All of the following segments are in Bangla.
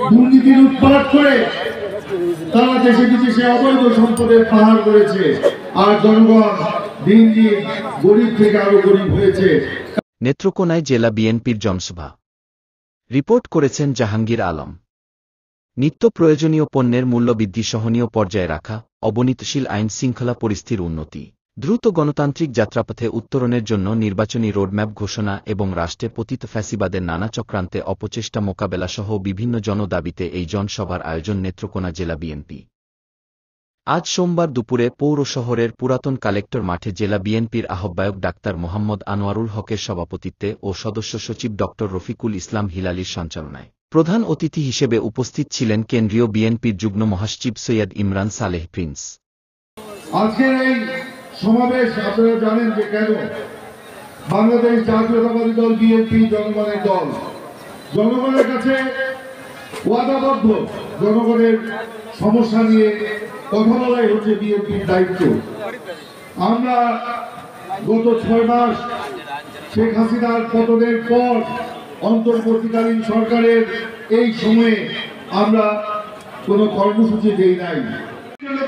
দুর্নীতি লুটপাট করে তারা দেশে বিদেশে অবৈধ সম্পদের পাহাড় করেছে, আর জনগণ দিন দিন গরিব থেকে আরো গরিব হয়েছে। নেত্রকোনায় জেলা বিএনপির জনসভা। রিপোর্ট করেছেন জাহাঙ্গীর আলম। নিত্য প্রয়োজনীয় পণ্যের মূল্যবৃদ্ধি সহনীয় পর্যায়ে রাখা, অবনতিশীল আইন শৃঙ্খলা পরিস্থিতির উন্নতি, দ্রুত গণতান্ত্রিক যাত্রাপথে উত্তরণের জন্য নির্বাচনী রোডম্যাপ ঘোষণা এবং রাষ্ট্রে পতিত ফ্যাসিবাদের নানা চক্রান্তে অপচেষ্টা মোকাবেলাসহ বিভিন্ন জনদাবিতে এই জনসভার আয়োজন নেত্রকোনা জেলা বিএনপি। আজ সোমবার দুপুরে পৌর শহরের পুরাতন কালেক্টর মাঠে জেলা বিএনপির আহ্বায়ক ডাক্তার মোহাম্মদ আনোয়ারুল হকের সভাপতিত্বে ও সদস্য সচিব ড রফিকুল ইসলাম হিলালির সঞ্চালনায় প্রধান অতিথি হিসেবে উপস্থিত ছিলেন কেন্দ্রীয় বিএনপির যুগ্ম মহাসচিব সৈয়দ ইমরান সালেহ প্রিন্স। আজকের এই সমাবেশ আপনারা জানেন যে কেন। বাংলাদেশ জাতীয়তাবাদী দল বিএনপি জনগণের দল, জনগণের কাছে ওয়াদাবদ্ধ, জনগণের সমস্যা নিয়ে কথা বলাই হচ্ছে বিএনপির দায়িত্ব। আমরা গত 6 মাস শেখ হাসিনার পতনের পর অন্তর্বর্তীকালীন সরকারের এই সময়ে আমরা কোনো কর্মসূচি দেই নাই।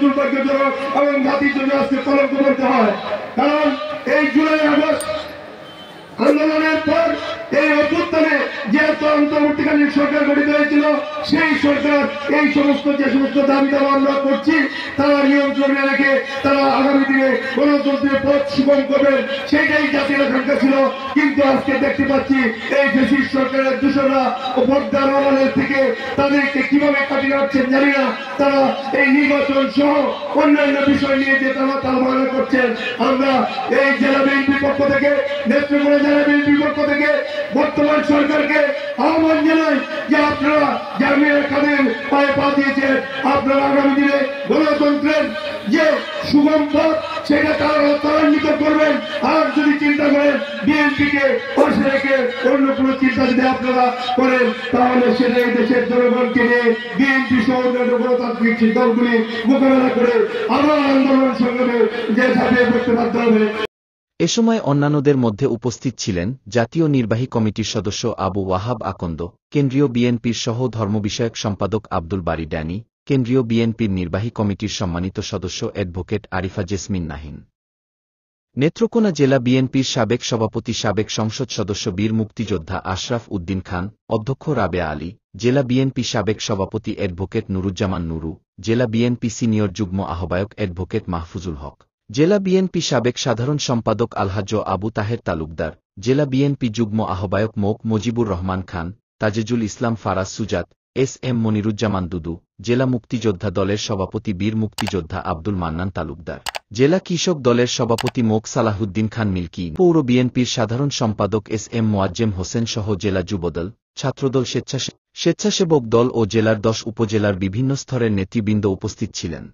দুর্ভাগ্যজনক এবং জাতির জন্য আজকে কলঙ্ক করতে হয়, কারণ এই জুলাই আগস্ট আন্দোলনের পর এই অভ্যুত্থানে যে অন্তর্বর্তীকালীন সরকার গঠিত হয়েছিল, সেই সরকার এই সমস্ত যে সমস্ত দাবি দাবা আমরা করছি তারা নিয়ন্ত্রণে রেখে তারা আগামী দিনে গণতন্ত্রের পথ সুগম করবেন, সেটাই জাতির আকাঙ্ক্ষা ছিল। কিন্তু আজকে দেখতে পাচ্ছি এই ফ্যাসিস্ট সরকারের দূষণরা ও পর্দার আড়ালের থেকে তাদেরকে কিভাবে কাটিয়ে রাখছেন জানি না। তারা এই নির্বাচন সহ অন্যান্য বিষয় নিয়ে যে তারা তালবাহানা করছেন, আমরা এই জেলা বিএনপির পক্ষ থেকে, নেত্রকোনা জেলা বিএনপির পক্ষ থেকে বর্তমান সরকারকে আহ্বান জানাই যে আপনারা জামিয়া কাদের পায়ে পা দিয়েছেন, আপনারা আগামী দিনে গণতন্ত্রের যে সুগম পথ সেটা তারা ত্বরান্বিত করবেন। আর যদি চিন্তা করেন বিএনপিকে পাশে রেখে অন্য কোনো চিন্তা যদি আপনারা করেন, তাহলে সেটা এই দেশের জনগণকে নিয়ে বিএনপি সহ অন্যান্য গণতান্ত্রিক দলগুলি মোকাবেলা করে আবার আন্দোলন সংগ্রামে যে ঝাঁপিয়ে পড়তে বাধ্য হবে। এ সময় অন্যান্যদের মধ্যে উপস্থিত ছিলেন জাতীয় নির্বাহী কমিটির সদস্য আবু ওয়াহাব আকন্দ, কেন্দ্রীয় বিএনপির সহ ধর্ম বিষয়ক সম্পাদক আব্দুল বারী ড্যানি, কেন্দ্রীয় বিএনপির নির্বাহী কমিটির সম্মানিত সদস্য অ্যাডভোকেট আরিফা জেসমিন নাহিন, নেত্রকোনা জেলা বিএনপির সাবেক সভাপতি সাবেক সংসদ সদস্য বীর মুক্তিযোদ্ধা আশরাফ উদ্দিন খান, অধ্যক্ষ রাবেয়া আলী, জেলা বিএনপি সাবেক সভাপতি অ্যাডভোকেট নুরুজ্জামান নুরু, জেলা বিএনপি সিনিয়র যুগ্ম আহ্বায়ক অ্যাডভোকেট মাহফুজুল হক, জেলা বিএনপি সাবেক সাধারণ সম্পাদক আলহাজ্জ আবু তাহের তালুকদার, জেলা বিএনপি যুগ্ম আহ্বায়ক মোক মুজিবুর রহমান খান, তাজেজুল ইসলাম ফারাজ সুজাত, এস এম মনিরুজ্জামান দুদু, জেলা মুক্তিযোদ্ধা দলের সভাপতি বীর মুক্তিযোদ্ধা আব্দুল মান্নান তালুকদার, জেলা কৃষক দলের সভাপতি মোক সালাহুদ্দিন খান মিল্কি, পৌর বিএনপির সাধারণ সম্পাদক এস এম মোয়াজ্জেম হোসেন সহ জেলা যুবদল, ছাত্রদল, স্বেচ্ছাসেবক দল ও জেলার 10 উপজেলার বিভিন্ন স্তরের নেতৃবৃন্দ উপস্থিত ছিলেন।